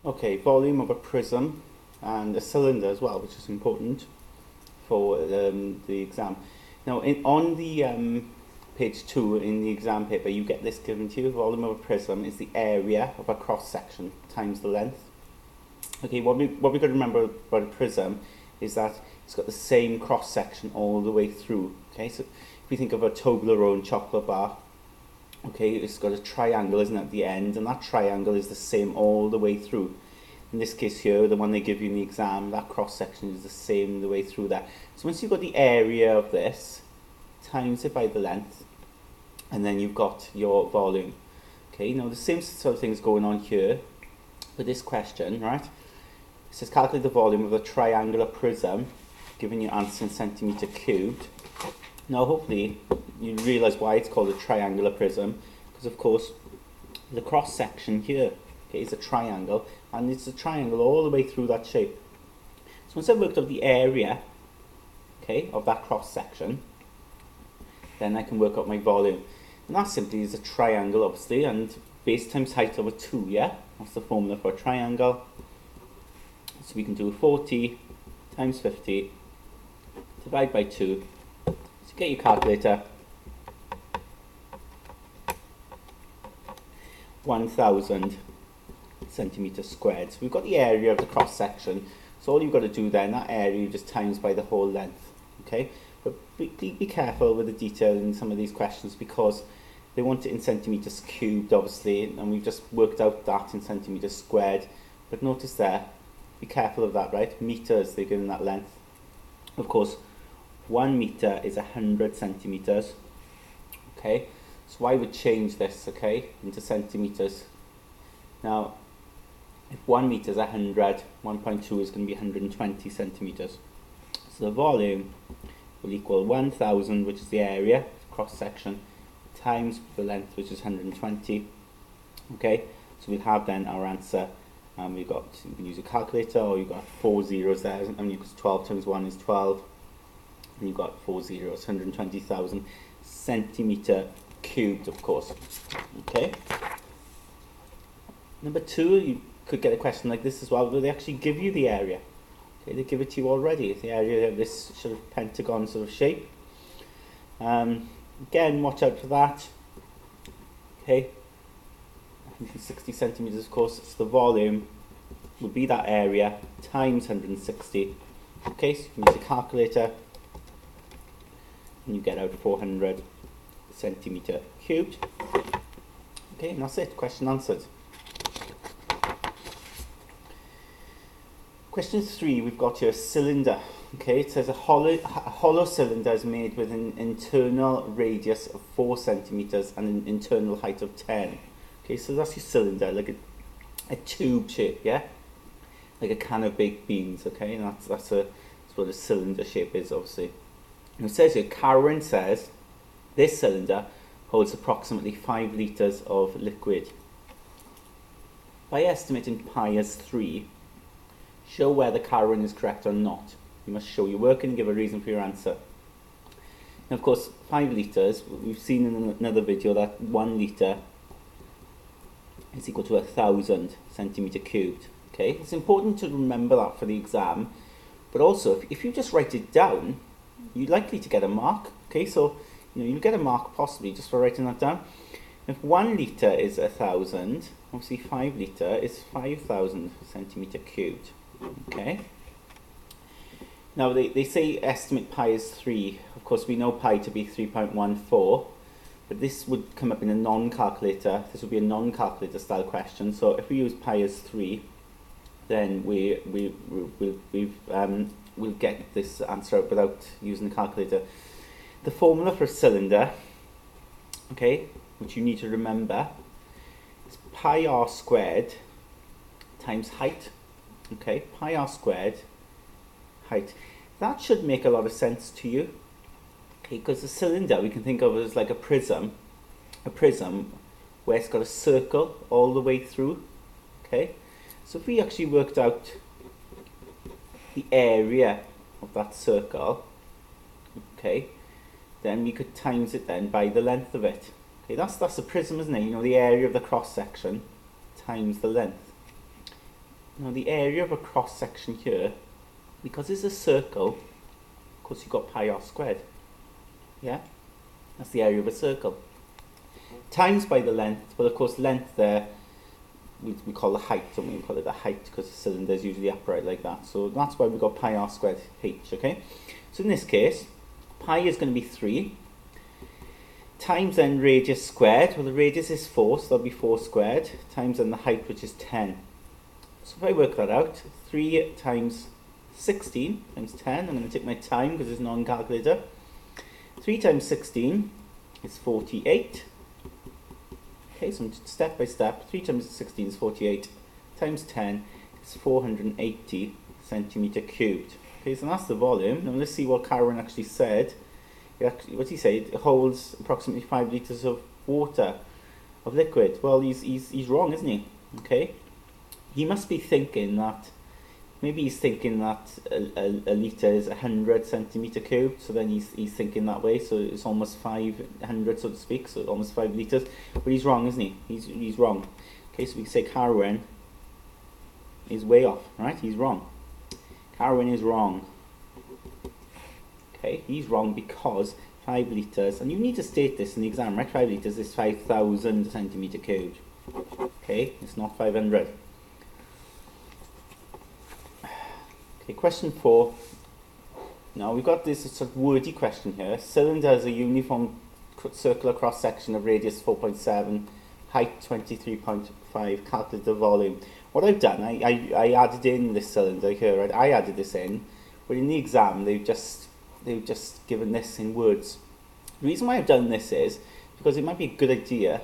Okay, volume of a prism and a cylinder as well, which is important for the exam. Now, on the page 2 in the exam paper, you get this given to you. Volume of a prism is the area of a cross section times the length. Okay, what we've got to remember about a prism is that it's got the same cross section all the way through. Okay, so if you think of a Toblerone chocolate bar, okay, it's got a triangle, isn't it, at the end, and that triangle is the same all the way through. In this case here, the one they give you in the exam, that cross section is the same the way through that. So once you've got the area of this, times it by the length, and then you've got your volume. Okay, now the same sort of thing is going on here with this question, right? It says calculate the volume of a triangular prism, giving you answer in centimetre cubed. Now hopefully you realise why it's called a triangular prism, because of course the cross section here, okay, is a triangle, and it's a triangle all the way through that shape. So once I've worked out the area, okay, of that cross section, then I can work out my volume. And that simply is a triangle, obviously, and base times height over 2, yeah? That's the formula for a triangle. So we can do 40 times 50, divide by 2. So get your calculator. 1,000 centimetres squared. So we've got the area of the cross section. So all you've got to do then, that area you just times by the whole length. Okay? But be careful with the detail in some of these questions, because they want it in centimetres cubed, obviously, and we've just worked out that in centimetres squared. But notice there, be careful of that, right? Metres, they're given that length. Of course, 1 metre is 100 centimetres. Okay? So I would change this, okay, into centimetres. Now, if 1 metre is 100, 1.2 is going to be 120 centimetres. So the volume will equal 1,000, which is the area, cross section, times the length, which is 120. Okay, so we'll have then our answer. You can use a calculator, or you've got 4 zeros there, and because 12 times 1 is 12, and you've got 4 zeros, 120,000 centimetre cubed, of course. Okay. Number 2, you could get a question like this as well, where they actually give you the area. Okay, they give it to you already. The area of this sort of pentagon sort of shape. Again, watch out for that. Okay, 160 centimeters, of course. So the volume would be that area times 160. Okay, so you can use a calculator, and you get out 400 centimeter cubed. Okay, and that's it. Question answered. Question 3, we've got here a cylinder. Okay, it says a hollow cylinder is made with an internal radius of 4 centimeters and an internal height of 10. Okay, so that's your cylinder, like a tube shape, yeah? Like a can of baked beans, okay? And that's what a cylinder shape is, obviously. And it says here, Karen says this cylinder holds approximately 5 litres of liquid. By estimating pi as 3, show whether Karen is correct or not. You must show your work and give a reason for your answer. Now, of course, 5 litres, we've seen in another video that 1 litre is equal to 1,000 centimetre cubed. Okay, it's important to remember that for the exam, but also if you just write it down, you're likely to get a mark. Okay, so you get a mark possibly just for writing that down. If 1 litre is 1,000, obviously 5 litre is 5,000 centimetre cubed. Okay. Now they say estimate pi is 3. Of course we know pi to be 3.14, but this would come up in a non-calculator. This would be a non-calculator style question. So if we use pi as 3, then we'll get this answer out without using the calculator. The formula for a cylinder, okay, which you need to remember, is pi r squared times height. Okay, pi r squared height. That should make a lot of sense to you. Okay, because a cylinder we can think of as like a prism where it's got a circle all the way through. Okay, so if we actually worked out the area of that circle, okay, then we could times it then by the length of it. Okay, that's a prism, isn't it? You know, the area of the cross section times the length. Now the area of a cross section here, because it's a circle, of course you've got pi r squared. Yeah? That's the area of a circle. Times by the length, well of course length there, we call the height, don't we? We call it the height because the cylinder is usually upright like that. So that's why we've got pi r squared h, okay? So in this case, pi is going to be 3 times then radius squared. Well, the radius is 4, so that'll be 4 squared, times then the height, which is 10. So if I work that out, 3 times 16 times 10, I'm going to take my time because it's non-calculator. 3 times 16 is 48. Okay, so step by step, 3 times 16 is 48, times 10 is 480 centimetre cubed. Okay, so that's the volume. Now let's see what Carwin actually said. What did he say? It holds approximately 5 litres of water, of liquid. Well, he's wrong, isn't he? Okay, he must be thinking that, maybe he's thinking that a litre is 100 centimetre cubed, so then he's thinking that way, so it's almost 500, so to speak, so almost 5 litres. But he's wrong, isn't he? He's wrong. Okay, so we can say Carwin is way off, right? He's wrong. Carwin is wrong. Okay, he's wrong because 5 litres, and you need to state this in the exam, right? 5 litres is 5,000 centimetre cubed. Okay, it's not 500. Okay, question 4. Now we've got this sort of wordy question here. Cylinder has a uniform circular cross section of radius 4.7, height 23.5, calculate the volume. What I've done, I added in this cylinder here, right? I added this in, but in the exam they've just given this in words. The reason why I've done this is because it might be a good idea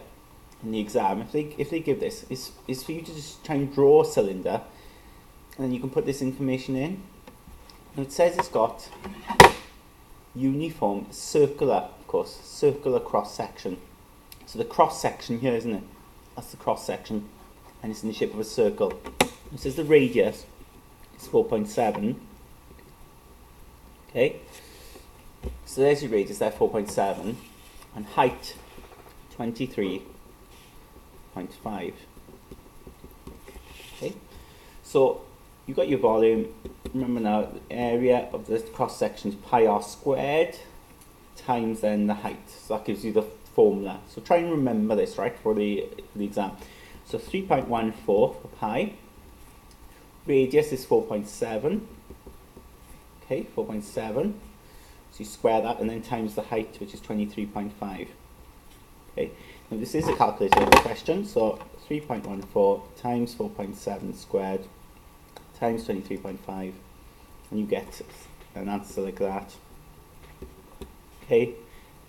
in the exam, if they give this, is for you to just try and draw a cylinder, and then you can put this information in. Now it says it's got uniform circular, of course, circular cross section. So the cross section here, isn't it? That's the cross section, and it's in the shape of a circle. It says the radius is 4.7. Okay, so there's your radius there, 4.7, and height 23.5. Okay, so you got your volume. Remember now, the area of the cross section is pi r squared times then the height. So that gives you the formula. So try and remember this, right, for the exam. So 3.14 for pi. Radius is 4.7. Okay, 4.7. So you square that and then times the height, which is 23.5. Okay, now this is a calculator question. So 3.14 times 4.7 squared times 23.5, and you get an answer like that. Okay,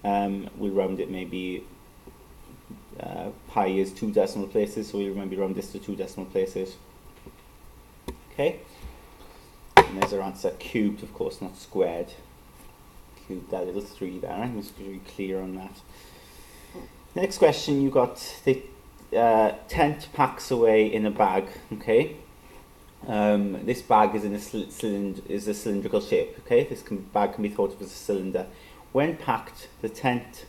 we'll round it, maybe pi is 2 decimal places, so we'll maybe round this to 2 decimal places. Okay, and there's our answer, cubed, of course, not squared. Cubed, that little 3 there, I must be very clear on that. Next question, you got the tent packs away in a bag. Okay, this bag is in a cylindrical shape. Okay, this bag can be thought of as a cylinder. When packed, the tent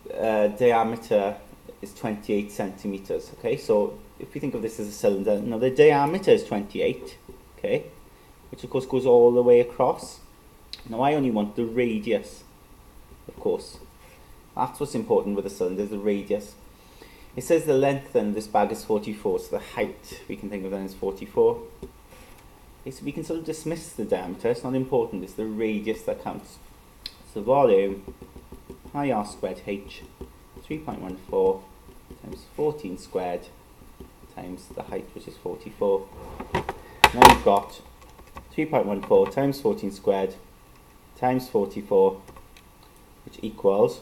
diameter is 28 centimeters. Okay, so if we think of this as a cylinder, now the diameter is 28. Okay, which of course goes all the way across. Now I only want the radius, of course. That's what's important with a cylinder, is the radius. It says the length then of this bag is 44, so the height we can think of then as 44. Okay, so we can sort of dismiss the diameter, it's not important, it's the radius that counts. So volume, pi r squared h, 3.14 times 14 squared times the height, which is 44. Now you've got 3.14 times 14 squared times 44, which equals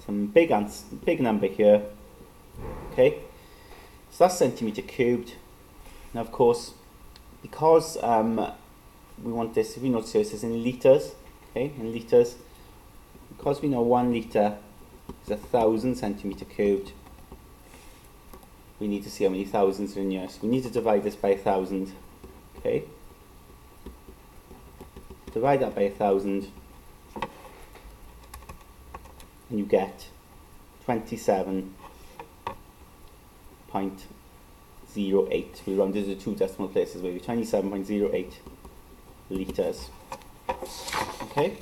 some big number here. Okay, so that's centimetre cubed. Now of course, because we want this, if we notice here, it says in litres, okay, in litres, because we know 1 litre is 1,000 centimetre cubed, we need to see how many thousands are in here, so we need to divide this by 1,000, okay, divide that by 1,000, and you get 27.7 27.08. We rounded to 2 decimal places, maybe 27.08 litres. Okay.